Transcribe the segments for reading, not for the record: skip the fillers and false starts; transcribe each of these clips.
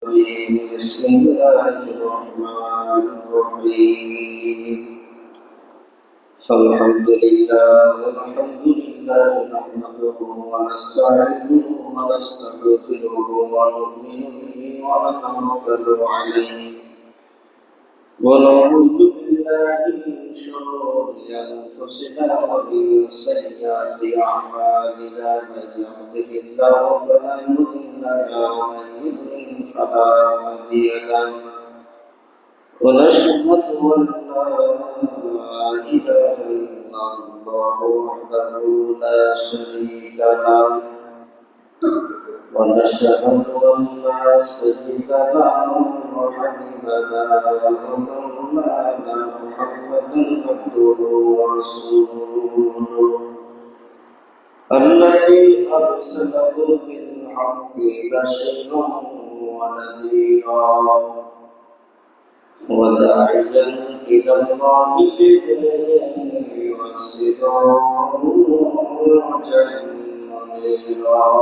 بسم الله الرحمن الرحيم الحمد لله نحمده ونستعينه ونستغفره ونؤمن به ونتوكل عليه ونعوذ بالله من شرور أنفسنا ومن سيئات أعمالنا من يهده الله فلا مضل له ومن يضلل فلا هادي له ونشهد أن لا إله إلا الله وحده لا شريك له ونشهد أن سيدنا وحبيبنا ومولانا محمدا عبده ورسوله الذي أرسله بالحق بشيرا ونذيرا وداعيا إلى الله بإذنه وسراجا منيرا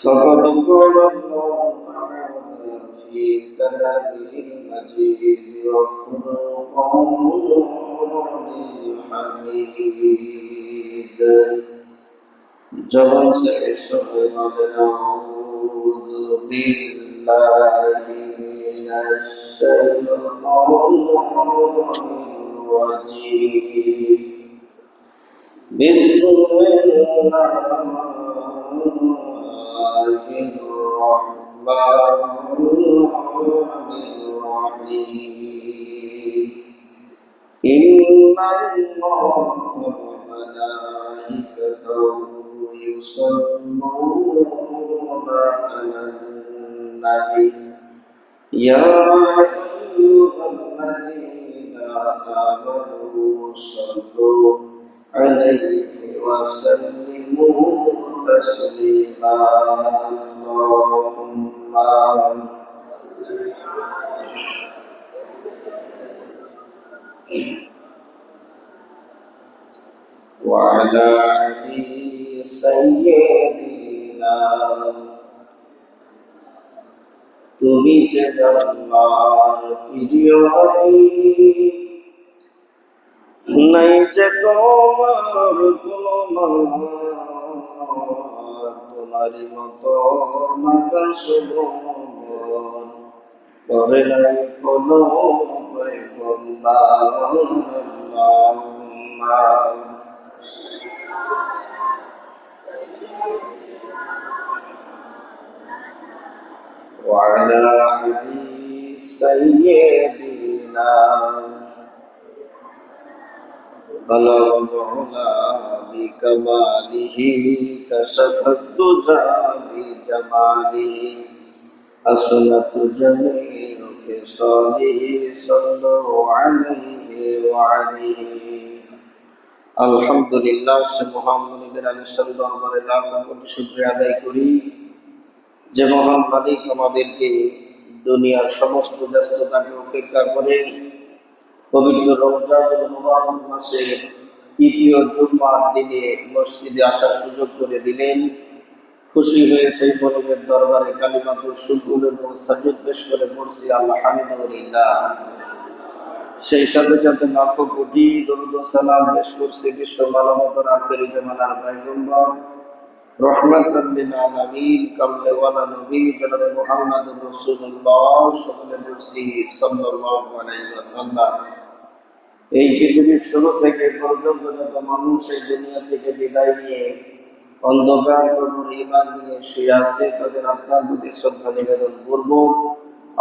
فقد قال الله تعالى في كلامه المجيد وفرقانه الحميد جبل سيشهد نعوذ بالله من الشيطان الرجيم بسم الله الرحمن الرحيم إن الله وملائكته يصلون على النبي يا أيها الذين آمنوا صلوا عليه وسلموا تسليما اللهم وعلى آل سيدنا তুমি যে আল্লাহর প্রিয় নাই যে তোমার তুলনা তোমারই মতো আকাশ ভুবন করে নাই কোনো পয়গম্বর আল্লাহুম্মা وعلى آل سيدنا بلغ العلا بكماله كشف الدجى بجماله حسنت جميع خصاله صلوا عليه وعليه আলহামদুলিল্লাহ। সে মহান মুনিবের আলিশান দরবারে লাখ কোটি শুকরিয়া আদায় করি যে মহান মালিক আমাদেরকে দুনিয়ার সমস্ত ব্যস্ততাকে উপেক্ষা করে পবিত্র রমজানুল মুবারক মাসে তৃতীয় জুম্মার দিনে মসজিদে আসার সুযোগ করে দিলেন। খুশি হয়ে সেই মনিবের দরবারে কালিমাতুল শুকর এবং সাজদ পেশ করে পড়ছি আলহামদুলিল্লাহ। সেই সাথে সাথে লাখো কোটি দরুদ ও সালাম পেশ করছি বিশ্ব মানবতার আখেরি জামানার পয়গম্বর রহমাতুল লিল আলামিন কামলে ওয়ালা নবী জনাব মুহাম্মদুর রাসূলুল্লাহ সাল্লাল্লাহু আলাইহি ওয়াসাল্লাম। এই পৃথিবীর শুরু থেকে পর্যন্ত যত মানুষ এই দুনিয়া থেকে বিদায় নিয়ে অন্ধকার কবর ঈমান নিয়ে শুয়ে আছে তাদের আত্মার প্রতি শ্রদ্ধা নিবেদন করব।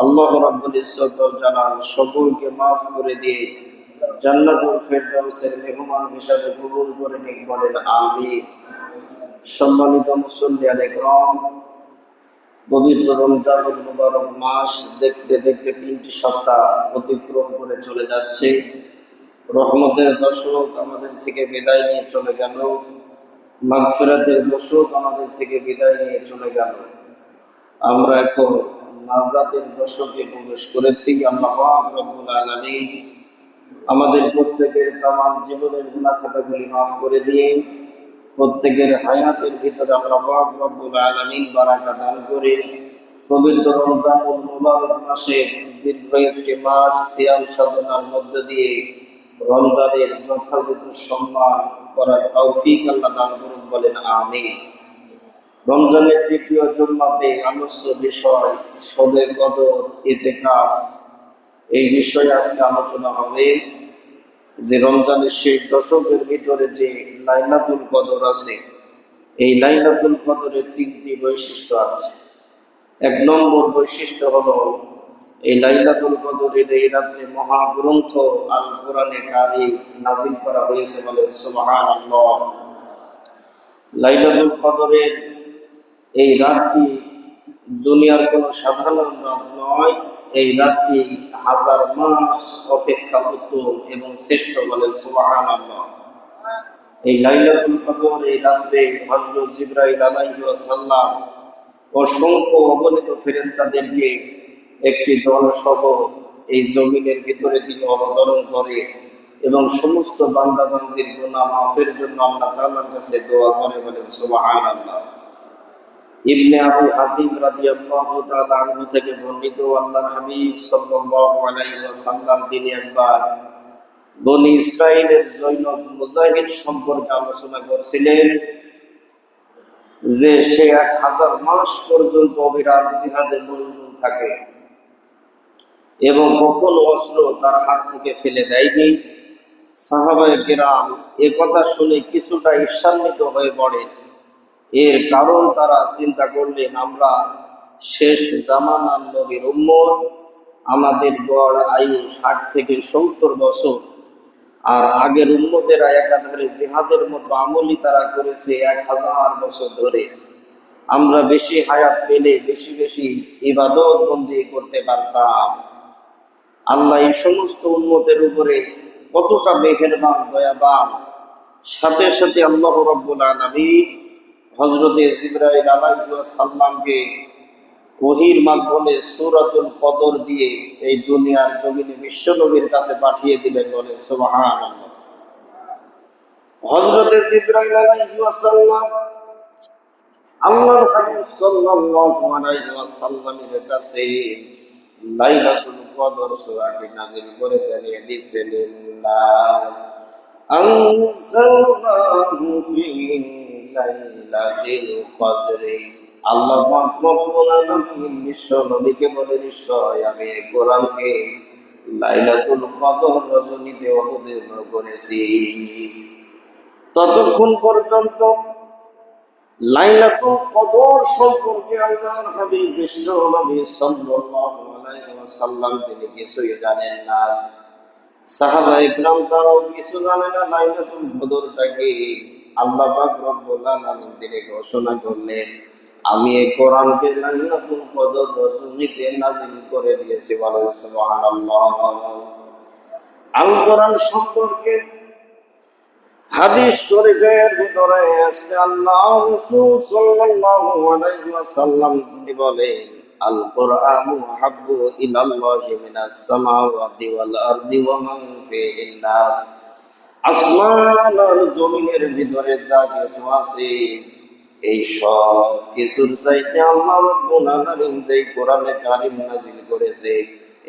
আল্লাহ রাব্বুল ইজ্জত ওয়াল জালাল সকলকে মাফ করে দিয়ে জান্নাতুল ফেরদাউসের মেহমান হিসাবে কবুল করে নিক, বলেন আমিন। সম্মানিত মুসল্লিয়ান ইকরাম, পবিত্র রমজানুল মুবারক মাস দেখতে দেখতে 3টি সপ্তাহ অতিক্রম করে চলে যাচ্ছে। রহমতের দশক আমাদের থেকে বিদায় নিয়ে চলে গেল, মাগফিরাতের দশক আমাদের থেকে বিদায় নিয়ে চলে গেল। আমরা এখন নাজাতের দশকে প্রবেশ করেছি। আল্লাহ রাব্বুল আলামিন আমাদের প্রত্যেকের তামাম জীবনের গুনাহ খাতাগুলি মাফ করে দিয়ে প্রত্যেকের হায়াতের ভিতরে আল্লাহ পাক রব্বুল আলামিন বারাকা দান করে পবিত্র রমজানুল মুবারক মাসে দীর্ঘ একটি মাস সিয়াম সাধনার মধ্য দিয়ে রমজানের যথাযথ সম্মান করার তৌফিক আল্লাহ দান করুন, বলেন আমিন। রমজানের তৃতীয় জুম্মাতে আলোচ্য বিষয় শবে কদর, ইতিকাফ। এই বিষয়ে আজকে আলোচনা হবে যে রমজানের শেষ দশকের ভিতরে যে লাইলাতুল কদর আছে, এই লাইলাতুল কদরের তিনটি বৈশিষ্ট্য আছে। এক নম্বর বৈশিষ্ট্য হলো এই লাইলাতুল কদরের এই রাত্রে মহাগ্রন্থ আল কোরআনে কারীম নাযিল করা হয়েছে, বলেন সুবহানাল্লাহ। লাইলাতুল কদরের এই রাতটি দুনিয়ার কোনো সাধারণ রাত নয়, এই রাতটি হাজার মাস অপেক্ষা উত্তম এবং শ্রেষ্ঠ, বলেন সুবহানাল্লাহ। এই লাইলাতুল কদর এই রাত্রে হযরত জিবরাইল আলাইহিস সালাম অসংখ্য অগণিত ফেরেশতাদেরকে একটি দল সহ এই জমিনের ভিতরে তিনি অবতরণ করে এবং সমস্ত বান্দা বান্দির গুনাহ মাফের জন্য আল্লাহ তাআলার কাছে দোয়া করে, বলেন সুবহানাল্লাহ। ইবনে আবি হাতিম রাদিয়াল্লাহু তাআলা আনহু থেকে বর্ণিত, আল্লাহর হাবিব সাল্লাল্লাহু আলাইহি ওয়াসাল্লাম তিনি একবার বনি ইসরাইলের জৈনব মুজাহিদ সম্পর্কে আলোচনা করছিলেন যে সে 1000 মাস পর্যন্ত অবিরাম জিহাদে মশগুল থাকে এবং কখনো অস্ত্র তার হাত থেকে ফেলে দেয়নি। সাহাবায়ে কেরাম এ কথা শুনে কিছুটা ঈর্ষান্বিত হয়ে পড়ে। এর কারণ তারা চিন্তা করলেন, আমরা শেষ জামানার নবীর উম্মত, আমাদের গড় আয়ু 60 থেকে 70 বছর, আর আগের উম্মতেরা একাধারে জিহাদের মতো আমলই তারা করেছে 1000 বছর ধরে। আমরা বেশি হায়াত পেলে বেশি বেশি ইবাদত বন্দি করতে পারতাম। আল্লাহ এই সমস্ত উম্মতের উপরে কতটা মেহেরবান, দয়াবান। সাথে সাথে আল্লাহ রাব্বুল আলামিন হযরতে জিবরাইল আলাইহিস সালামকে ওহীর মাধ্যমে সূরাতুল কদর দিয়ে এই দুনিয়ার জমিনে বিশ্ব নবীর কাছে পাঠিয়ে দিলেন, বলে সুবহানাল্লাহ। হযরতে জিবরাইল আলাইহিস সালাম আল্লাহর হাবিব সাল্লাল্লাহু আলাইহি ওয়াসাল্লামের কাছে লাইলাতুল কদর সূরাটি নাযিল করে জানিয়ে দিয়েছেন, ইন্না আনজালনাহু ফি লাইলাতিল কদরি। আল্লাহ পাক রব্বুল আলামিন বিশ্ব নবীকে বলে, নিশ্চয় আমি এই কোরআনকে লাইলাতুল কদর রজনীতে অবতীর্ণ করেছি। ততক্ষণ পর্যন্ত লাইলাতুল কদর সম্পর্কে আল্লাহর হাবিব বিশ্ব নবী সাল্লাল্লাহু আলাইহি ওয়াসাল্লাম তিনি কিছুই জানেন না। সাহাবায়ে কিরাম তারাও কিছু জানে না লাইলাতুল কদরটা কি। আল্লাহ পাক রব্বুল আলামিন তিনি ঘোষণা করলেন, আমি এই কোরআনকে লাইলাতুল কদর রজনীতে নাযিল করে দিয়েছি, বলেন সুবহানাল্লাহ। আল কোরআন সম্পর্কে হাদিস শরীফের ভিতরে আসছে, আল্লাহ রাসূল সাল্লাল্লাহু আলাইহি ওয়াসাল্লাম তিনি বলেন, আল কোরআনু হাব্বু ইলাল্লাহি মিনাস সামাওয়াতি ওয়াল আরদি ওয়া মান ফিহিন্না। আসমান আর জমিনের ভিতরে যা কিছু আছে এই সব কিছুর চাইতে আল্লাহ রাব্বুল আলামিন যেই কোরআনে কারীম নাযিল করেছে,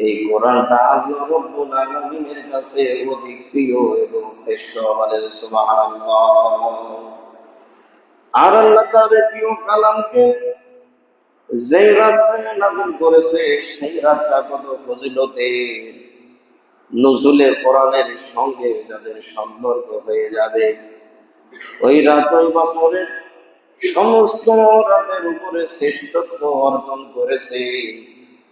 এই কোরআনটা আল্লাহ রাব্বুল আলামিনের কাছে অধিক প্রিয় এবং শ্রেষ্ঠ, বলেন সুবহানাল্লাহ। আর আল্লাহ তার প্রিয় কালামকে যেই রাতে নাযিল করেছে সেই রাতটা কত ফজিলতের। নজুলে কোরআনের সঙ্গে যাদের সম্পর্ক হয়ে যাবে, ওই রাত ওই বছরের সমস্ত রাতের উপরে শ্রেষ্ঠত্ব অর্জন করেছে।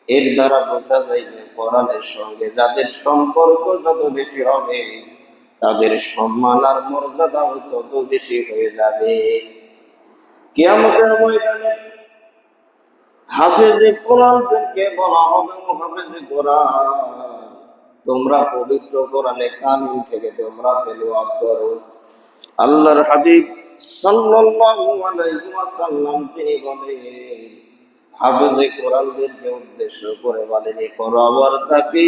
এর দ্বারা বোঝা যায় যে কোরআনের সঙ্গে যাদের সম্পর্ক যত বেশি হবে তাদের সম্মান আর মর্যাদাও তত বেশি হয়ে যাবে। কিয়ামতের ময়দানে হাফেজে কোরআনদেরকে বলা হবে, ও হাফেজে কোরআন, তোমরা পবিত্র কোরআনে কানুন থেকে তোমরা তেলাওয়াত করো। আল্লাহর হাবিব সাল্লাল্লাহু আলাইহি ওয়াসাল্লাম তিনি বলেন, হাফেজে কোরআনদেরকে উদ্দেশ্য করে বলেন, কোরআন তাকি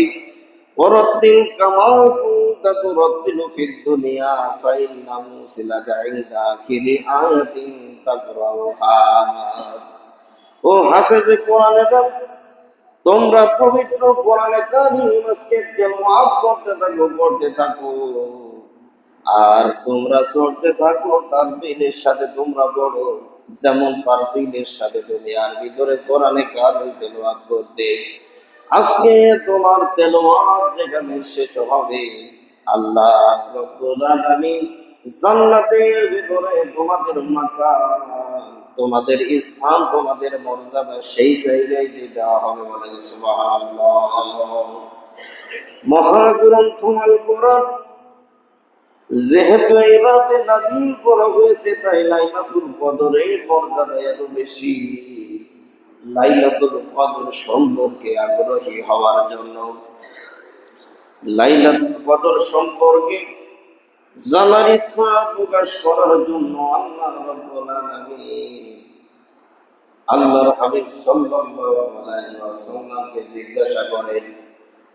ওয়ারাতিল কামা কুনতা তুরাতিলু ফিদ দুনিয়া ফাইন্না মুসিলাকা ইনদা আখিরি আয়াতিন তাকরাউহা। ও হাফেজে কোরআনেরা, তোমরা পবিত্র কোরআনে কারীম আজকে তেলাওয়াত করতে থাকো আর তোমরা চলতে থাকো তার দিনের সাথে তোমরা বড়, যেমন তার দিনের সাথে দুনিয়ার ভিতরে কোরআনে কারীম তেলাওয়াত করতে। আজকে তোমার তেলাওয়াত যেখানে শেষ হবে, আল্লাহ রাব্বুল আলামিন জান্নাতের ভিতরে তোমাদের মাকাম, তোমাদের স্থান, তোমাদের মর্যাদা সেই জায়গায় দিয়ে দেওয়া হবে। বলেন সুবহানাল্লাহ। মহাগ্রন্থ আল কোরআন যেহেতু এই রাতে নাযিল করা হয়েছে, তাই লাইলাতুল কদরের মর্যাদা এত বেশি। লাইলাতুল কদর সম্পর্কে আগ্রহী হওয়ার জন্য, লাইলাতুল কদর সম্পর্কে জানার ইচ্ছা প্রকাশ করার জন্য আল্লাহ রাব্বুল আলামিন আল্লাহর হাবিব সাল্লাল্লাহু আলাইহি ওয়াসাল্লামকে জিজ্ঞাসা করেন,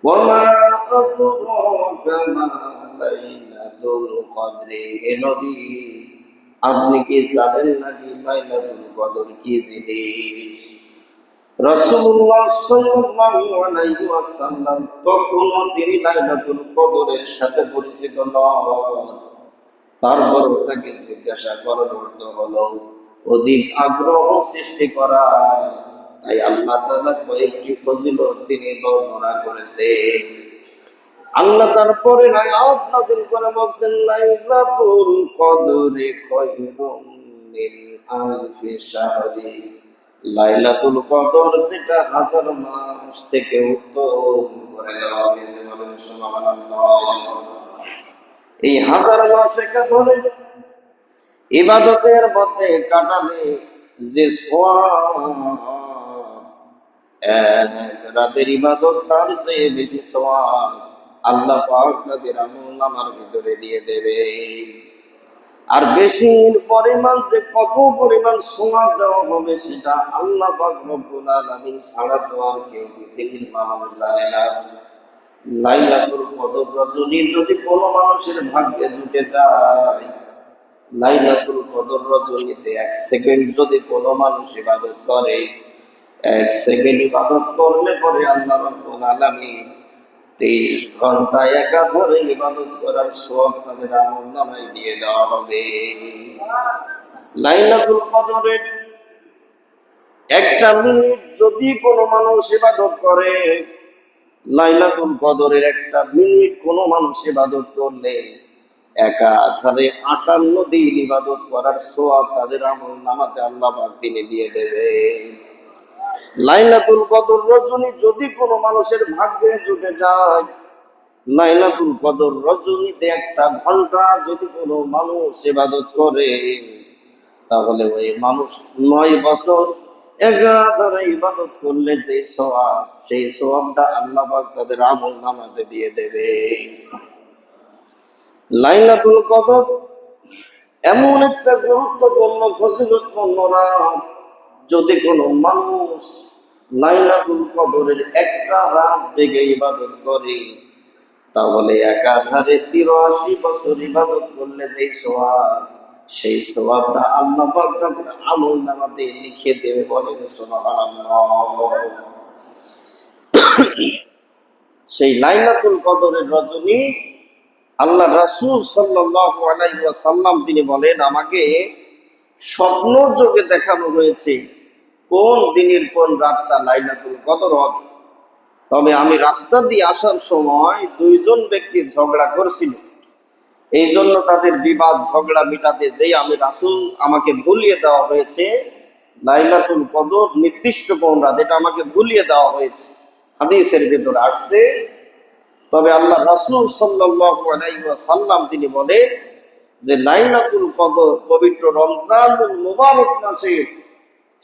ওয়া মা আদরাকা মা লাইলাতুল কদরি, হে নবী আপনি কি জানেন নাকি লাইলাতুল কদর কি জিনিস? রাসূলুল্লাহ সাল্লাল্লাহু আলাইহি ওয়াসাল্লাম তখনও তিনি লাইলাতুল কদরের সাথে পরিচিত নন। তারপর তাকে জিজ্ঞাসা করার অর্থ হলো অধিক আগ্রহ সৃষ্টি করা। তাই আল্লাহ তাআলা কয়েকটি ফজিলত তিনি বর্ণনা করেছেন। আল্লাহ তারপরে আয়াত নাযিল করে বলছেন, লাইলাতুল কদরি খায়রুম মিন আলফি শাহরি, লাইলাতুল কদর যেটা হাজার মাস থেকে উত্তম করে দেওয়া হয়েছে। বলেন সুবহানাল্লাহ। এই হাজার মাস একাধারে ইবাদতের মধ্যে কাটালে যে সওয়াব, এক রাতের ইবাদত তার চেয়ে বেশি সওয়াব আল্লাহ পাক তাদের আমলনামার ভিতরে দিয়ে দেবে। আর বেশি পরিমাণ যে কত পরিমাণ সওয়াব দেওয়া হবে সেটা আল্লাহ পাক রব্বুল আলামিন ছাড়া তো আর কেউ পৃথিবীর মানুষ জানে না। লাইলাতুল কদর রজনী যদি কোনো মানুষের ভাগ্যে জুটে যায়, লাইলাতুল কদর রজনীতে এক সেকেন্ড যদি কোনো মানুষ ইবাদত করে, এক সেকেন্ড ইবাদত করলে পরে আল্লাহ রাব্বুল আলামিন 23 ঘন্টা একাধারে ইবাদত করার সওয়াব তাদের আমলনামায় দিয়ে দেওয়া হবে। লাইলাতুল কদরের একটা মিনিট যদি কোনো মানুষ ইবাদত করে, লাইলাতুল কদরের একটা মিনিট কোনো মানুষ ইবাদত করলে একাধারে 58 দিন ইবাদত করার সওয়াব তাদের আমলনামাতে আল্লাহ পাক তিনি দিয়ে দেবে। লাইলাতুল কদর রজনী যদি কোনো মানুষের ভাগ্যে জুটে যায়, লাইলাতুল কদর রজনীতে একটা ঘন্টা যদি কোনো মানুষ ইবাদত করে, তাহলে ওই মানুষ 9 বছর একাধারে ইবাদত করলে যে সওয়াব, সেই সওয়াবটা আল্লাহ পাক তাদের আমলনামাতে দিয়ে দেবে। লাইলাতুল কদর এমন একটা গুরুত্বপূর্ণ ফজিলতপূর্ণ রাত, যদি কোনো মানুষ লাইলাতুল কদরের একটা রাত জেগে ইবাদত করে, তাহলে একাধারে 83 বছর ইবাদত করলে যেই সওয়াব, সেই সওয়াবটা আল্লাহ পাক তাদের আমলনামাতে লিখে দেবে। বলেন সুবহানাল্লাহ। সেই লাইলাতুল কদরের রজনী আল্লাহ রাসূল সাল্লাল্লাহু আলাইহি ওয়াসাল্লাম তিনি বলেন, আমাকে স্বপ্ন যোগে দেখানো হয়েছে কোন দিনের কোন রাতটা লাইলাতুল কদর হবে। তবে আমি রাস্তা দিয়ে আসার সময় 2 জন ব্যক্তি ঝগড়া করছিল, এই জন্য তাদের বিবাদ ঝগড়া মিটাতে যেই আমি রাসূল আমাকে ভুলিয়ে দেওয়া হয়েছে লাইলাতুল কদর নির্দিষ্ট কোন রাত, এটা আমাকে ভুলিয়ে দেওয়া হয়েছে, হাদিসের ভিতরে আসছে। তবে আল্লাহ রাসূল সাল্লাল্লাহু আলাইহি ওয়াসাল্লাম তিনি বলেন যে লাইলাতুল কদর পবিত্র রমজানুল মুবারক মাসের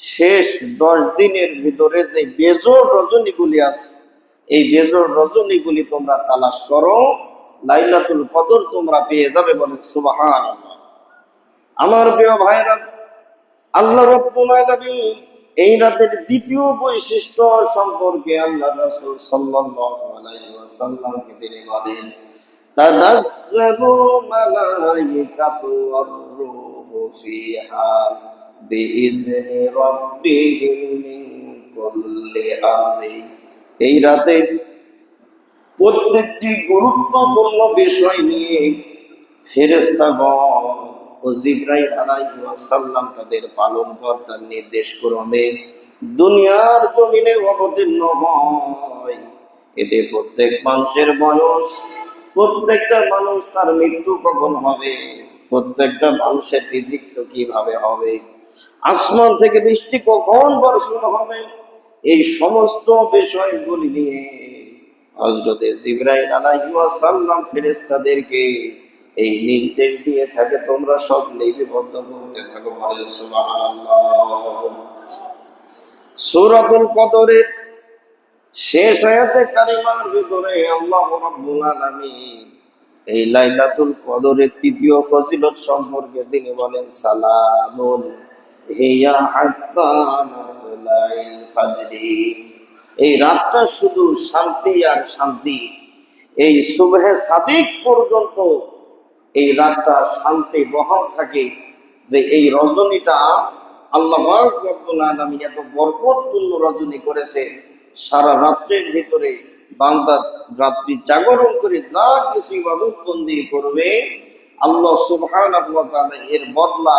শেষ 10 দিনের ভিতরে যে বেজোড় রজনীগুলি আছে, এই বেজোড় রজনীগুলি তোমরা তালাশ করো, লাইলাতুল কদর তোমরা পেয়ে যাবে। বলেন সুবহানাল্লাহ। আমার প্রিয় ভাইরা, আল্লাহ রাব্বুল আলামিন এই রাতের দ্বিতীয় বৈশিষ্ট্য সম্পর্কে আল্লাহ রাসূল সাল্লাল্লাহু আলাইহি ওয়াসাল্লামকে তিনি বলেন, তানাজ্জালু মালাইকাতু ওয়ার রূহু ফিহা বিইজনি রাব্বিহিম মিন কুল্লি আমরি। এই রাতে প্রত্যেকটি গুরুত্বপূর্ণ বিষয় নিয়ে ফেরেশতাগণ ও জিবরাইল আলাইহিস সালাম তাদের পালনকর্তার নির্দেশ ক্রমে দুনিয়ার জমিনে অবতীর্ণ হয়। এতে প্রত্যেক মানুষের বয়স, প্রত্যেকটা মানুষ তার মৃত্যু কখন হবে, প্রত্যেকটা মানুষের রিজিক তো কিভাবে হবে, আসমান থেকে বৃষ্টি কখন বর্ষণ হবে, এই সমস্ত বিষয়গুলি নিয়ে হযরতে জিবরাইল আলাইহিস সালাম ফেরেশতাদেরকে এই নির্দেশ দিয়ে থাকে, তোমরা সব লিপিবদ্ধ করতে থাকো। বলেন সুবহানাল্লাহ। সূরাতুল কদরের শেষ আয়াতে কারিমার ভিতরে আল্লাহ রাব্বুল আলামিন এই লাইলাতুল কদরের তৃতীয় ফজিলত সম্পর্কে তিনি বলেন, সালামুন হিয়া হাত্তা মাতলাইল ফাজরি। এই রাতটা শুধু শান্তি আর শান্তি, এই সুবহে সাদিক পর্যন্ত এই রাতটা শান্তি বহাল থাকে। যে এই রজনীটা আল্লাহ পাক রব্বুল আলামিন এত বরকতপূর্ণ রজনী করেছে, সারা রাত্রের ভিতরে বান্দা রাত্রি জাগরণ করে যা কিছু ইবাদত বন্দি করবে, আল্লাহ সুবহানাহু ওয়া তাআলা এর বদলা,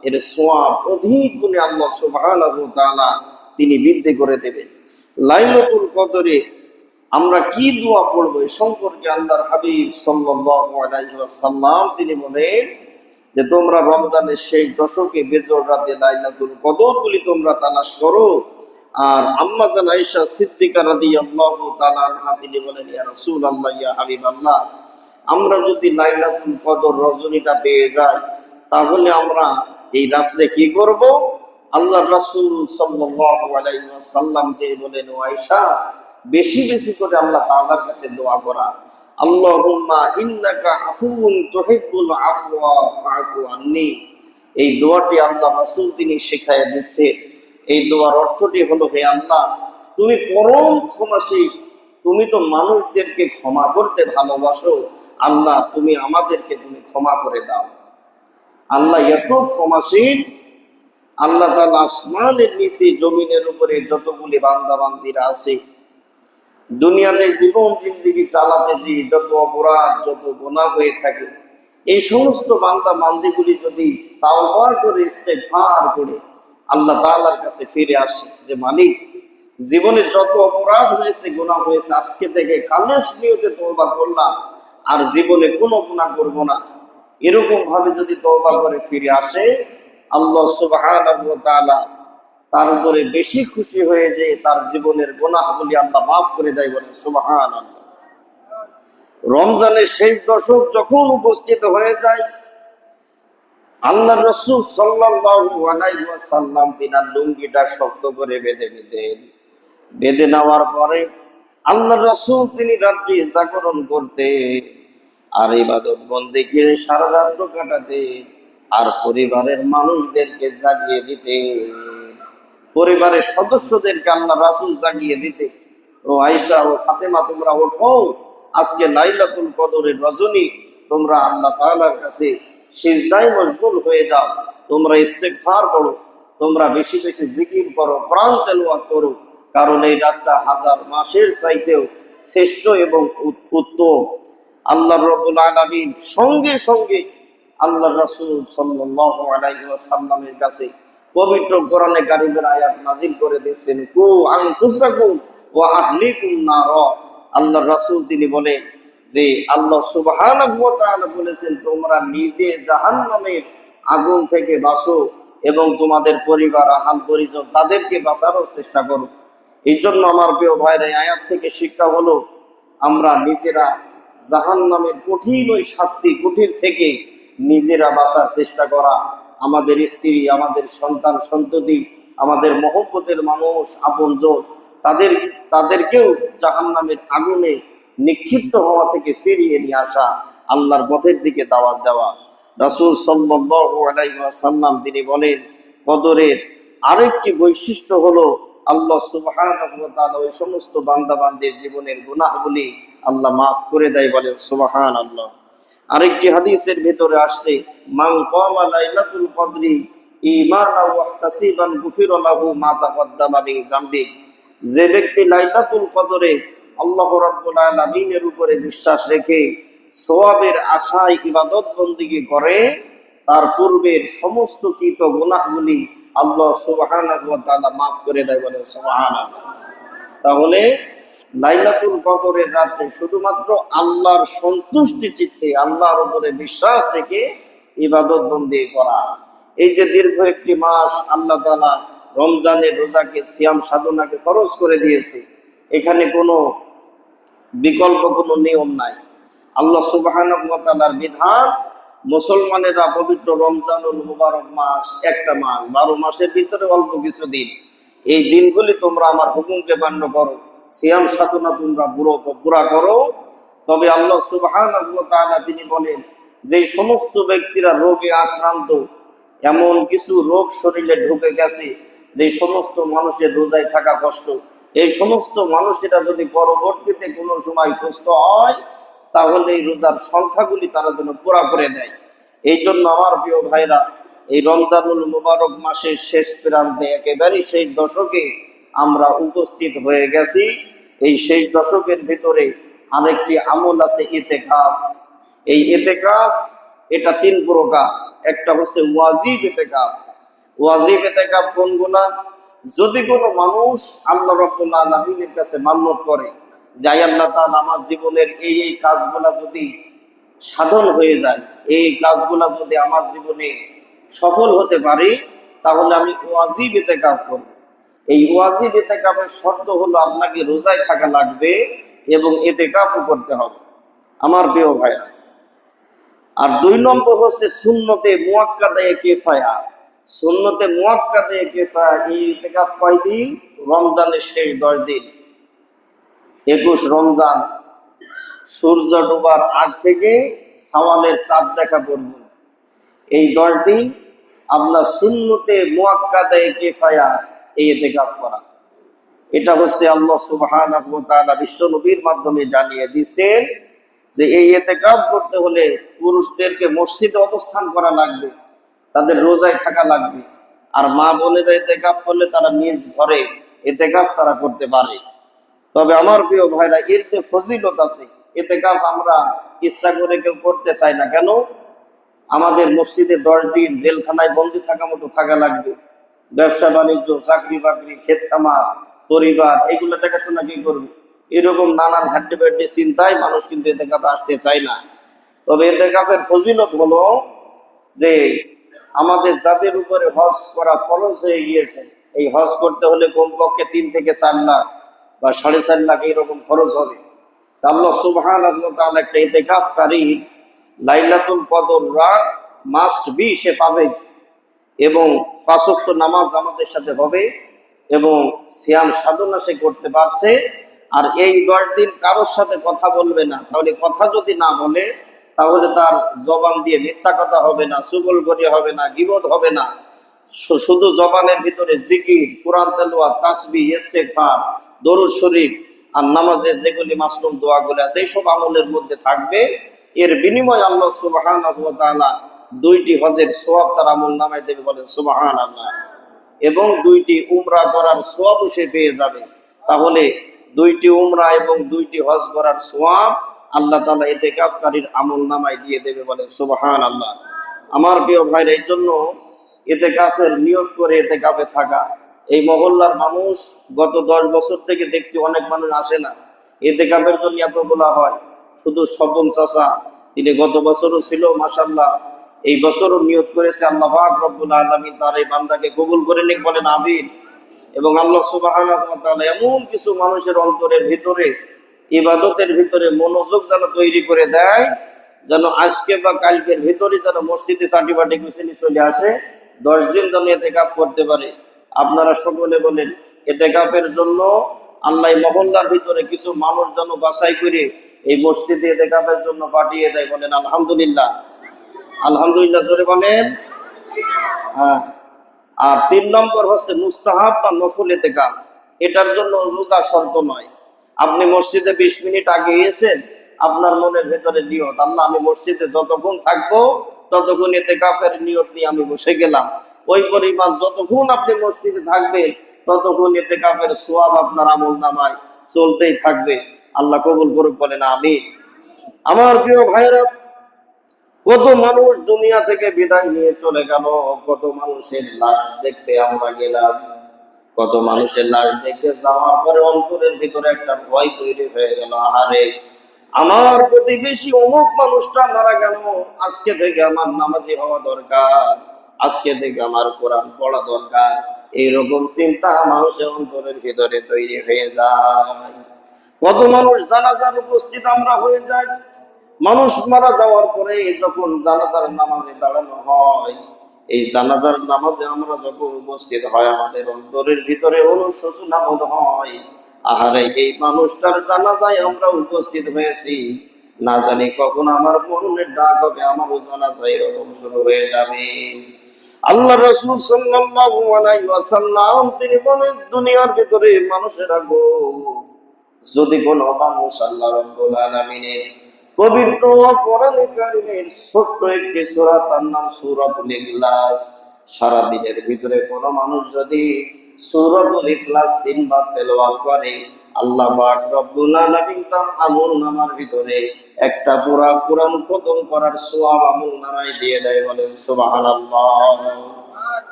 এর সওয়াব অধিক গুণে আল্লাহ সুবহানাহু ওয়া তাআলা তিনি বৃদ্ধি করে দেবেন। লাইলাতুল কদরে আমরা কি দোয়া পড়বো এ সম্পর্কে আল্লাহর হাবিব সাল্লাল্লাহু আলাইহি ওয়াসাল্লাম তিনি বলেন যে, তোমরা রমজানের শেষ দশকে বেজর রাতে লাইলাতুল কদরগুলি তোমরা তালাশ করো। আর আম্মা জান আয়েশা সিদ্দিকা রাদিয়াল্লাহু তাআলা আনহা তিনি বলেন, ইয়া রাসূলুল্লাহ, ইয়া হাবিবাল্লাহ, আমরা যদি লাইলাতুল কদর রজনীটা পেয়ে যাই তাহলে আমরা এই রাত্রে কি করব? আল্লাহর রাসূল সাল্লাল্লাহু আলাইহি ওয়াসাল্লাম তিনি বলেন, ও আয়েশা, বেশি বেশি করে আল্লাহ তাআলার কাছে দোয়া করা, আল্লাহুম্মা ইন্নাকা আফুউন তুহিব্বুল আফওয়া ফাআফু আন্নী। এই দোয়াটি আল্লাহ রাসূল তিনি শিখাইয়া দিচ্ছে। এই দোয়ার অর্থটি হলো, হে আল্লাহ, তুমি পরম ক্ষমাশীল, তুমি তো মানুষদেরকে ক্ষমা করতে ভালোবাসো, আল্লাহ তুমি আমাদেরকে তুমি ক্ষমা করে দাও। আল্লাহ এত ক্ষমাশীল, আল্লাহ তাআলা আসমানের নিচে জমিনের উপরে যতগুলি বান্দা বান্দিরা আছে, দুনিয়াতে জীবন জিন্দেগি চালাতে যে যত অপরাধ যত গুনাহ হয়ে থাকে, এই সমস্ত বান্দা বান্দিগুলি যদি তাওবা করে ইস্তেগফার করে আল্লাহ তাআলার কাছে ফিরে আসে যে, মালিক, জীবনে যত অপরাধ হয়েছে গুনাহ হয়েছে, আজকে থেকে খালেস নিয়তে তওবা করলাম, আর জীবনে কোনো গুনাহ করব না, এরকম ভাবে যদি তওবা করে ফিরে আসে, আল্লাহ সুবহানাহু ওয়া তাআলা তার উপরে বেশি খুশি হয়ে যে তার জীবনের গুনাহগুলি আল্লাহ মাফ করে দেয়। বলেন সুবহানাল্লাহ। রমজানের শেষ দশক যখন উপস্থিত হয়ে যায়, আল্লাহ রাসূল সাল্লাল্লাহু আলাইহি ওয়াসাল্লাম তিনার লুঙ্গিটা শক্ত করে বেঁধে নিতেন। বেঁধে নেওয়ার পরে আল্লাহ রাসূল তিনি রাত্রি জাগরণ করতে আর ইবাদত বন্দেগী সারা রাত কাটাতে, আর পরিবারের মানুষদেরকে জাগিয়ে দিতে, পরিবারের সদস্যদেরকে আল্লাহ রাসূল জাগিয়ে দিতে, ও আয়েশা ও ফাতেমা, তোমরা ওঠো, আজকে লাইলাতুল কদরের রজনী, তোমরা আল্লাহ তাআলার কাছে সিজদায় মশগুল হয়ে যাও, তোমরা ইস্তেগফার করো, তোমরা বেশি বেশি জিকির করো, কোরআন তেলাওয়াত করো, কারণ এই রাতটা হাজার মাসের চাইতেও শ্রেষ্ঠ এবং উত্তম। আল্লাহ রাব্বুল আলামিন সঙ্গে সঙ্গে আল্লাহ রাসূল সাল্লাল্লাহু আলাইহি ওয়াসাল্লামের কাছে পবিত্র কোরআনে কারীমের আয়াত নাযিল করে দিয়েছেন, কু আনফুসাকুম ওয়া আহলিকুম নার। আল্লাহ রাসূল তিনি বলেন যে, আল্লাহ সুবহানাহু ওয়া তাআলা বলেছেন, তোমরা নিজে জাহান্নামের আগুন থেকে বাঁচো এবং তোমাদের পরিবার আহাল পরিজন তাদেরকে বাঁচানোর চেষ্টা করো। এই জন্য আমার প্রিয় ভাইরা, এই আয়াত থেকে শিক্ষা হলো, আমরা নিজেরা জাহান্নামের কঠিন ওই শাস্তি কুঠির থেকে নিজেরা বাঁচার চেষ্টা করা, আমাদের স্ত্রী, আমাদের সন্তান সন্ততি, আমাদের মহব্বতের মানুষ আপনজন, তাদেরকেও জাহান্নামের আগুনে নিক্ষিপ্ত হওয়া থেকে ফিরিয়ে নিয়ে আসা, আল্লাহর পথের দিকে দাওয়াত দেওয়া। রাসূল সাল্লাল্লাহু আলাইহি ওয়াসাল্লাম তিনি বলেন, কদরের আরেকটি বৈশিষ্ট্য হলো আল্লাহ সুবহানাহু ওয়া তাআলা ওই সমস্ত বান্দা বান্দির জীবনের গুনাহগুলি আল্লাহ মাফ করে দেয়। বলেন সুবহানাল্লাহ। আরেকটি হাদিসের ভিতরে আসছে, মান কামা লাইলাতুল কদরি ঈমানাও ওয়া ইহতিসাবান গুফিরা লাহু মা তাকদ্দামা মিন যামবি। যে ব্যক্তি লাইলাতুল কদরে আল্লাহ রাব্বুল আলামিনের উপরে বিশ্বাস রেখে সওয়াবের আশায় ইবাদত বন্দেগী করে, তার পূর্বের সমস্ত কৃত গুনাহগুলি আল্লাহ সুবহানাহু ওয়া তাআলা মাফ করে দেয়, বলে সুবহানাল্লাহ। তাহলে লাইলাতুল কদরের রাতে শুধুমাত্র আল্লাহর সন্তুষ্টি চিত্তে আল্লাহর উপরে বিশ্বাস রেখে ইবাদত বন্দেগী করা। এই যে দীর্ঘ একটি মাস আল্লাহ তাআলা রমজানের রোজাকে, সিয়াম সাধনাকে ফরজ করে দিয়েছে, এখানে কোনো বিকল্প কোনো নিয়ম নাই। আল্লাহ সুবহানাহু ওয়া তাআলার বিধান, মুসলমানেরা পবিত্র রমজানুল মুবারক মাস, একটা মাস, 12 মাসের ভিতরে অল্প কিছু দিন, এই দিনগুলি তোমরা আমার হুকুমকে মান্য করো, সিয়াম সাধনা তোমরা পুরা করো। তবে আল্লাহ সুবহানাহু ওয়া তাআলা তিনি বলেন, যে সমস্ত ব্যক্তিরা রোগে আক্রান্ত, এমন কিছু রোগ শরীরে ঢুকে গেছে যে সমস্ত মানুষের রোজায় থাকা কষ্ট, এই সমস্ত মানুষেরা যদি পরবর্তীতে কোনো সময় সুস্থ হয়, তাহলে এই রোজার সংখ্যাগুলি তারা যেন পুরা করে দেয়। এই জন্য আমার প্রিয় ভাইরা, এই রমজানুল মুবারক মাসের শেষ প্রান্তে, একেবারে শেষ দশকে আমরা উপস্থিত হয়ে গেছি। এই শেষ দশকের ভিতরে আরেকটি আমল আছে, ইতিকাফ। এই ইতিকাফ এটা 3 প্রকার। একটা হচ্ছে ওয়াজিব ইতিকাফ। ওয়াজিব ইতিকাফ কোনগুলা? যদি কোনো মানুষ আল্লাহ রাব্বুল আলামিনের কাছে মান্নত করে যে আল্লাহ তাআলা আমার জীবনের এই এই কাজগুলা যদি সাধন হয়ে যায়, এই কাজগুলা যদি আমার জীবনে সফল হতে পারি, তাহলে আমি ওয়াজিব ইতিকাফ করব। এই ওয়াজিব ইতিকাফের শর্ত হলো আপনাকে রোজায় থাকা লাগবে এবং ইতিকাফও করতে হবে, আমার প্রিয় ভাইরা। আর 2 নম্বর হচ্ছে সুন্নতে মুআক্কাদায়ে কিফায়া। সুন্নতে মুআক্কাদায়ে কিফায়া, এই ইতিকাফ কয়দিন? রমজানের শেষ 10 দিন, 21 রমজান সূর্য ডোবার আগ থেকে শাওয়ালের চাঁদ দেখা পর্যন্ত, এই 10 দিন আপনার সুন্নতে মুআক্কাদায়ে কিফায়া এই ইতিকাফ করা। এটা হচ্ছে আল্লাহ সুবহানাহু ওয়া তাআলা বিশ্ব নবীর মাধ্যমে জানিয়ে দিয়েছেন যে এই ইতিকাফ করতে হলে পুরুষদেরকে মসজিদে অবস্থান করা লাগবে, তাদের রোজায় থাকা লাগবে। আর মা বোনেরা ইতিকাফ করলে তারা নিজ ঘরে ইতিকাফ তারা করতে পারে। তবে আমার প্রিয় ভাইরা, এর যে ফজিলত আছে, ইতিকাফ আমরা ইচ্ছা করে কেউ করতে চাই না। কেন? আমাদের মসজিদে 10 দিন জেলখানায় বন্দী থাকা মতো থাকা লাগবে। ব্যবসা বাণিজ্য, চাকরি বাকরি, ক্ষেত খামার, পরিবার, এগুলো দেখাশোনা কি করবে? এরকম নানান হাড্ডি বাড্ডি চিন্তায় মানুষ কিন্তু ইতিকাফে আসতে চায় না। তবে ইতিকাফের ফজিলত হলো যে আমাদের যাদের উপরে হজ করা ফরজ হয়ে গিয়েছে, এই হজ করতে হলে কমপক্ষে 3 থেকে 4 লাখ বা 4.5 লাখ এইরকম খরচ হবে। আল্লাহ সুবহানাহু ওয়া তাআলা একটা ইতিকাফকারী লাইলাতুল কদর রাত মাস্ট বি সে পাবে, এবং 5 ওয়াক্ত নামাজ জামাতের সাথে হবে, এবং সিয়াম সাধনা সে করতে পারছে। আর এই 10 দিন কারোর সাথে কথা বলবে না। তাহলে কথা যদি না বলে, তাহলে তার জবান দিয়ে মিথ্যা কথা হবে না, চুগলখড়ি হবে না, গীবত হবে না। শুধু জবানের ভিতরে জিকির, কোরআন তেলাওয়াত, তাসবিহ, ইস্তেগফার, দরুদ শরীফ আর নামাজে যেগুলি মাসনুন দোয়াগুলো আছে, এইসব আমলের মধ্যে থাকবে। এর বিনিময়ে আল্লাহ সুবহানাহু ওয়া তাআলা 2টি হজের সওয়াব তার আমলনামায় দেবে, বলেন সুবহানাল্লাহ। এবং 2টি উমরা করার সওয়াবও সে পেয়ে যাবে। তাহলে 2টি উমরা এবং 2টি হজ করার সওয়াব আল্লাহ তাআলা ইতিকাফকারীর আমলনামায় দিয়ে দেবে, বলেন সুবহানাল্লাহ। আমার প্রিয় ভাইরা, এই জন্য ইতিকাফের নিয়ত করে ইতিকাফে থাকা। এই মহল্লার মানুষ গত 10 বছর থেকে দেখছি অনেক মানুষ আসে না ইতিকাফের জন্য, এতগুলা হয়। শুধু স্বপন চাচা, তিনি গত বছরও ছিল, মাশাআল্লাহ। এই বছরও নিয়ত করেছে আল্লাহ পাক রব্বুল আলামিন তার এই বান্দাকে কবুল করে নিক, বলেন আমিন। এবং আল্লাহ সুবহানাহু ওয়া তাআলা এমন কিছু মানুষের অন্তরের ভিতরে, ইবাদতের ভিতরে মনোযোগ যেন তৈরি করে দেয়, যেন আজকে বা কালকের ভিতরে যেন মসজিদে চাটিবাটি গুছিয়ে চলে আসে, 10 দিন যেন ইতিকাফ করতে পারে। আপনারা সকলে বলেন, ইতিকাফের জন্য আল্লাহ মহল্লার ভিতরে কিছু মানুষ যেন বাছাই করে এই মসজিদে ইতিকাফের জন্য পাঠিয়ে দেয়, বলেন আলহামদুলিল্লাহ। আলহামদুলিল্লাহ জোরে বলেন। হ্যাঁ। আর 3 নম্বর হচ্ছে মুস্তাহাব বা নফল ইতিকাফ। এটার জন্য রোজা শর্ত নয়। আপনি মসজিদে 20 মিনিট আগে এসেছেন, আপনার মনের ভেতরে নিয়ত, আল্লাহ আমি মসজিদে যতক্ষণ থাকবো ততক্ষণ ইতিকাফের নিয়ত নিয়ে আমি বসে গেলাম, ওই পরিমাণ যতক্ষণ আপনি মসজিদে থাকবেন ততক্ষণ ইতিকাফের সওয়াব আপনার আমলনামায় চলতেই থাকবে। আল্লাহ কবুল করুক, বলেন আমিন। আমার প্রিয় ভাইরা, কত মানুষ দুনিয়া থেকে বিদায় নিয়ে চলে গেল, কত মানুষের লাশ দেখতে আমরা গেলাম, কত মানুষের লাশ দেখতে যাওয়ার পরে অন্তরের ভিতরে একটা ভয় তৈরি হয়ে গেল, আহারে আমার প্রতিবেশী অমুক মানুষটা মারা গেল, আজকে থেকে আমার নামাজি হওয়া দরকার, আজকে থেকে আমার কোরআন পড়া দরকার। এইরকম চিন্তা মানুষের অন্তরের ভিতরে তৈরি হয়ে যায়। কত মানুষ জানাজার উপস্থিত আমরা হয়ে যাই, মানুষ মারা যাওয়ার পরে যখন জানাজার নামাজে দাঁড়ানো হয়, এই জানাজার নামাজে আমরা যখন উপস্থিত হয় আমাদের অন্তরের ভিতরে অনুশোচনা বোধ হয়, আহারে এই মানুষটার জানাজায় আমরা উপস্থিত হয়েছি, না জানি কখন আমার মরণের ডাক হবে, আমারও জানাজা এরকম শুরু হয়ে যাবে। আল্লাহ রাসূল সাল্লাল্লাহু আলাইহি ওয়াসাল্লাম তিনি বলেন, দুনিয়ার ভিতরে মানুষেরা গো, যদি কোনো মানুষ আল্লাহ রাব্বুল আলামিনের পবিত্র কোরআনে কারীমের ছোট্ট একটি সূরা, তার নাম সূরাতুল ইখলাস, সারা দিনের ভিতরে কোনো মানুষ যদি সূরাতুল ইখলাস 3 বার তেলাওয়াত করে, আল্লাহ পাক রব্বুল আলামিন তার আমলনামার ভিতরে একটা পুরা কোরআন খতম করার সওয়াব আমলনামায় দিয়ে দেয়, বলেন সুবহানাল্লাহ।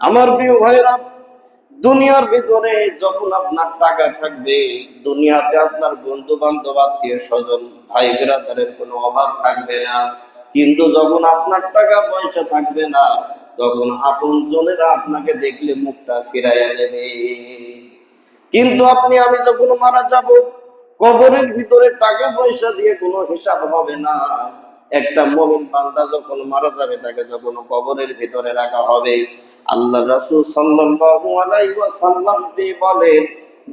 আমার প্রিয় ভাইরা, দুনিয়ার ভিতরে যখন আপনার টাকা থাকবে, দুনিয়াতে আপনার বন্ধু বান্ধব আত্মীয় স্বজন ভাই বেরাদারের কোনো অভাব থাকবে না, কিন্তু যখন আপনার টাকা পয়সা থাকবে না, তখন আপন জনেরা আপনাকে দেখলে মুখটা ফিরাইয়া নেবে। কিন্তু আপনি আমি যখন মারা যাব, কবরের ভিতরে টাকা পয়সা দিয়ে কোনো হিসাব হবে না। একটা মুমিন বান্দা যখন মারা যাবে, তাকে যখন কবরের ভিতরে রাখা হবে, আল্লাহ রাসূল সাল্লাল্লাহু আলাইহি ওয়াসাল্লাম তিনি বলেন,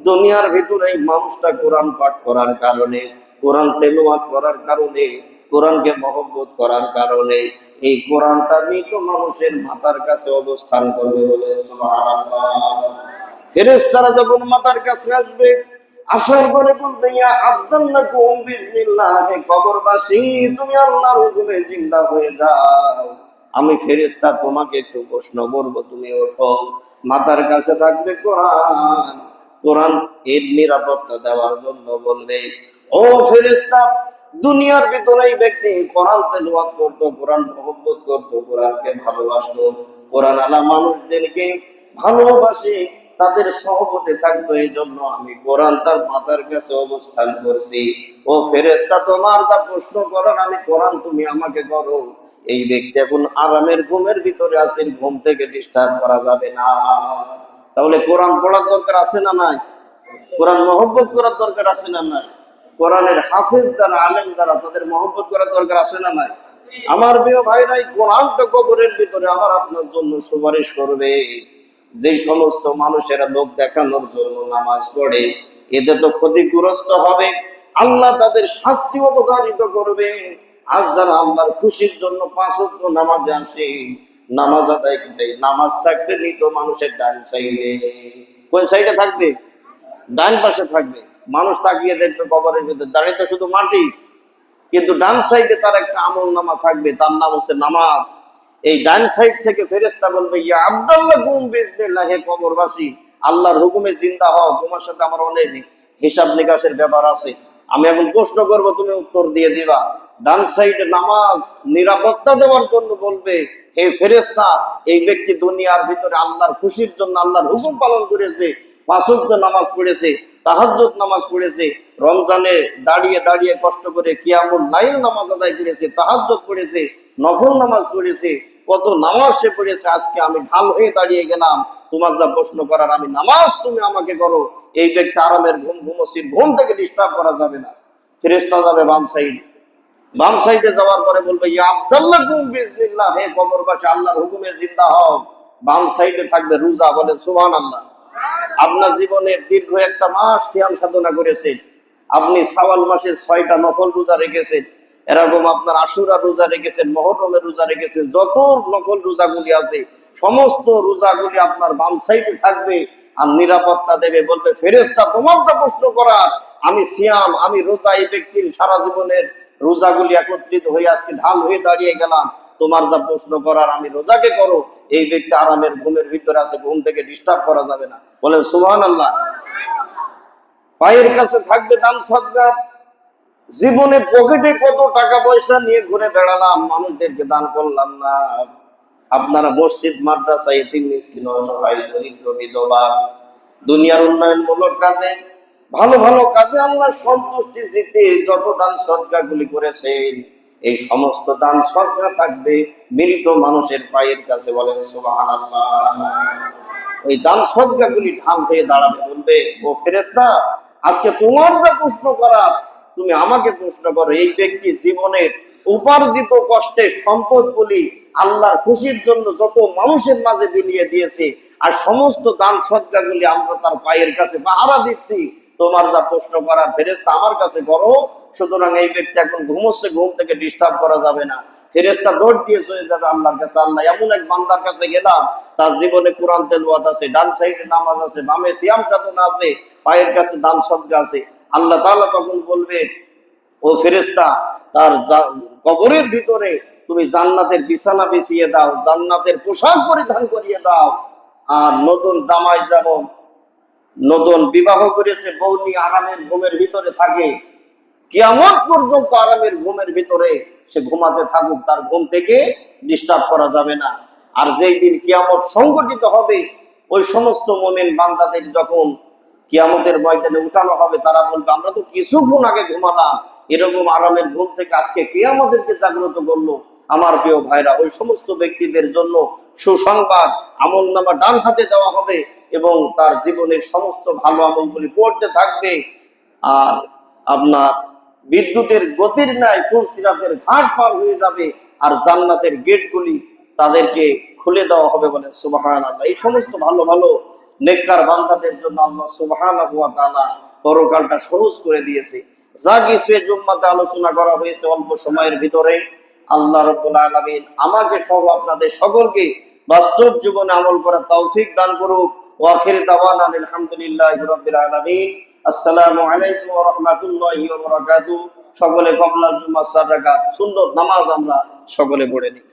দুনিয়ার ভিতরে এই মানুষটা কোরআন পাঠ করার কারণে, কোরআন তেলাওয়াত করার কারণে, কোরআনকে মহব্বত করার কারণে এই কোরআনটা মৃত মানুষের মাথার কাছে অবস্থান করবে, বলে সুবহানাল্লাহ। ফেরেশতারা যখন মাথার কাছে আসবে, আসার পরে বলবে, ইয়া আব্দুল্লাকুম বিসমিল্লাহ, হে কবরবাসী তুমি আল্লাহর হুকুমে জিন্দা হয়ে যাও। আমি ফেরেশতা তোমাকে একটু প্রশ্ন করব, তুমি ওঠো। মাথার কাছে থাকবে কোরআন, কোরআন এর নিরাপত্তা দেওয়ার জন্য বলবে, ও ফেরেশতা, দুনিয়ার ভিতরে এই ব্যক্তি কোরআন তেলাওয়াত করতো, কোরআন মহব্বত করতো, কোরআনকে ভালোবাসতো, কোরআন আলা মানুষদেরকে ভালোবাসে, তাদের সহবতে থাকতো, এই জন্য আমি কোরআন তার মাথার কাছে অবস্থান করছি। ও ফেরেশতা, তোমার যা প্রশ্ন করার আমি কোরআন তুমি আমাকে করো। এই ব্যক্তি এখন আরামের ঘুমের ভিতরে আছেন, ঘুম থেকে ডিস্টার্ব করা যাবে না। তাহলে কোরআন পড়ার দরকার আছে না নাই? কোরআন মহব্বত করার দরকার আছে না নাই? কোরআনের হাফেজ যারা, আলেম যারা, তাদের মহব্বত করার দরকার আছে না নাই? আমার প্রিয় ভাইরা, কোরআনটা কবরের ভিতরে আমার আপনার জন্য সুপারিশ করবে। যে সমস্ত মানুষেরা লোক দেখানোর জন্য নামাজ পড়ে, এতে তো ক্ষতিগ্রস্ত হবে, আল্লাহ তাদের শাস্তি অবধারিত করবে। আজ যারা আল্লাহর খুশির জন্য 5 ওয়াক্ত নামাজে আসে, নামাজ আদায় করে, নামাজ থাকবে মৃত মানুষের ডান সাইডে। কোন সাইডে থাকবে? ডান পাশে থাকবে। মানুষ তাকিয়ে দেখবে কবরের ভিতরে দাঁড়িয়ে তো শুধু মাটি, কিন্তু ডান সাইডে তার একটা আমলনামা থাকবে, তার নাম হচ্ছে নামাজ। এই ডান সাইড থেকে ফেরেশতা বলবে, ইয়া আব্দুল্লাকুম বিসমিল্লাহ, হে কবরবাসী আল্লাহর হুকুমে জিন্দা হও, তোমার সাথে আমার অনেক হিসাব নিকাশের ব্যাপার আছে, আমি এখন প্রশ্ন করব, তুমি উত্তর দিয়ে দিবা। ডান সাইডে নামাজ নিরাপত্তা দেওয়ার জন্য বলবে, হে ফেরেশতা, এই ব্যক্তি দুনিয়ার ভিতরে আল্লাহর খুশির জন্য আল্লাহর হুকুম পালন করেছে, 5 ওয়াক্ত নামাজ পড়েছে, তাহাজ্জুদ নামাজ পড়েছে, রমজানে দাঁড়িয়ে দাঁড়িয়ে কষ্ট করে কিয়ামুল লাইল নামাজ আদায় করেছে, তাহাজ্জুদ পড়েছে, নফল নামাজ পড়েছে, কত নামাজ সে পড়েছে, আজকে আমি ঢাল হয়ে দাঁড়িয়ে গেলাম, তোমার যা প্রশ্ন করার আমি নামাজ তুমি আমাকে করো। এই ব্যক্তি আরামের ঘুম ঘুমোচ্ছি, ঘুম থেকে ডিস্টার্ব করা যাবে না। ফেরেশতা যাবে বাম সাইডে, বাম সাইডে যাওয়ার পরে বলবে, ইয়া আব্দুল্লাকুম বিসমিল্লাহ, হে কবরবাসী আল্লাহর হুকুমে জিন্দা হও। বাম সাইডে থাকবে রোজা, বলেন সুবহানাল্লাহ। আপনার জীবনের দীর্ঘ একটা মাস সিয়াম সাধনা করেছেন, আপনি শাওয়াল মাসের 6টা নফল রোজা রেখেছেন, এরকম আপনার আশুরা রোজা রেখেছেন, মুহররমের রোজা রেখেছেন, যত নফল রোজাগুলি আছে সমস্ত রোজাগুলি আপনার বাম সাইডে থাকবে আর নিরাপত্তা দেবে। বলবে, ফেরেশতা তোমার যা প্রশ্ন করার আমি সিয়াম, আমি রোজা, এই ব্যক্তির সারা জীবনের রোজাগুলি একত্রিত হয়ে আজকে ঢাল হয়ে দাঁড়িয়ে গেলাম, তোমার যা প্রশ্ন করার আমি রোজাকে করো। এই ব্যক্তি আরামের ঘুমের ভিতরে আছে, ঘুম থেকে ডিস্টার্ব করা যাবে না। বলেন সুবহানাল্লাহ। পায়ের কাছে থাকবে দান সদকা। জীবনে পকেটে কত টাকা পয়সা নিয়ে ঘুরে বেড়ালাম, মানুষদেরকে দান করলাম না। আপনারা মসজিদ, মাদ্রাসা, এতিম, মিসকিন, অসহায়, দরিদ্র, বিধবা, দুনিয়ার উন্নয়নমূলক কাজে, ভালো ভালো কাজে আল্লাহ সন্তুষ্টি জিতে যত দান সদকা গুলি করেছেন, এই সমস্ত দান সদকা থাকবে মৃত মানুষের পায়ের কাছে। বলেন সুবহানাল্লাহ। ওই দান সদকা গুলি ঢাল হয়ে দাঁড়াবে, বলবে ও ফেরেশতা, আজকে তোমার যা প্রশ্ন করার তুমি আমাকে প্রশ্ন করো। এই ব্যক্তি জীবনের উপার্জিত কষ্টের সম্পদ গুলি আল্লাহর খুশির জন্য যত মানুষের মাঝে বিলিয়ে দিয়েছে, আর সমস্ত দান সদকা গুলি আমরা তার পায়ের কাছে পাহারা দিচ্ছি। তোমার যা প্রশ্ন করার ফেরেশতা আমার কাছে করো। সুতরাং এই ব্যক্তি এখন ঘুমোচ্ছে, ঘুম থেকে ডিস্টার্ব করা যাবে না। ফেরেশতা দৌড় দিয়ে চলে যাবে আল্লাহর কাছে। আল্লাহ, এমন এক বান্দার কাছে গেলাম, তার জীবনে কোরআন তেলাওয়াত আছে, ডান সাইডে নামাজ আছে, বামে সিয়াম সাধনা আছে, পায়ের কাছে দান সদকা আছে। আল্লাহ তাআলা তখন বলবে, ও ফেরেশতা, তার কবরের ভিতরে তুমি জান্নাতের বিছানা বিছিয়ে দাও, জান্নাতের পোশাক পরিধান করিয়ে দাও। আর নতুন জামাই যেমন নতুন বিবাহ করেছে বউ নিয়ে আরামের ঘুমের ভিতরে থাকে, কিয়ামত পর্যন্ত আরামের ঘুমের ভিতরে সে ঘুমাতে থাকুক, তার ঘুম থেকে ডিস্টার্ব করা যাবে না। আর যেই দিন কিয়ামত সংগঠিত হবে, ওই সমস্ত মুমিন বান্দাদের যখন কিয়ামতের ময়দানে উঠানো হবে, তারা বলবে আমরা তো কিছুক্ষণ আগে ঘুমালাম, এরকম আরামের ঘুম থেকে আজকে কে আমাদেরকে জাগ্রত করলো। আমার প্রিয় ভাইরা, ওই সমস্ত ব্যক্তিদের জন্য সুসংবাদ, আমলনামা ডান হাতে দেওয়া হবে এবং তার জীবনের সমস্ত ভালো আমলগুলি পড়তে থাকবে। আর আপনার বিদ্যুতের গতির ন্যায় ফুলসিরাতের ঘাট পার হয়ে যাবে, আর জান্নাতের গেটগুলি তাদেরকে খুলে দেওয়া হবে। বলেন সুবহানাল্লাহ। এই সমস্ত ভালো ভালো নেককার বান্দাদের জন্য আল্লাহ সুবহানাহু ওয়া তাআলা পরকালটা সহজ করে দিয়েছে। যা কিছু এই জুম্মাতে আলোচনা করা হয়েছে অল্প সময়ের ভিতরে, আল্লাহ রাব্বুল আলামিন আমাকে সহ আপনাদের সকলকে বাস্তব জীবনে আমল করার তৌফিক দান করুক। ওয়া আখির দাওয়ানা আলহামদুলিল্লাহি রাব্বিল আলামিন। আসসালামু আলাইকুম ওয়া রাহমাতুল্লাহি ওয়া বারাকাতুহু। সকলে কবলাল জুমা 4 রাকাত সুন্নত নামাজ আমরা সকলে পড়ে নিই।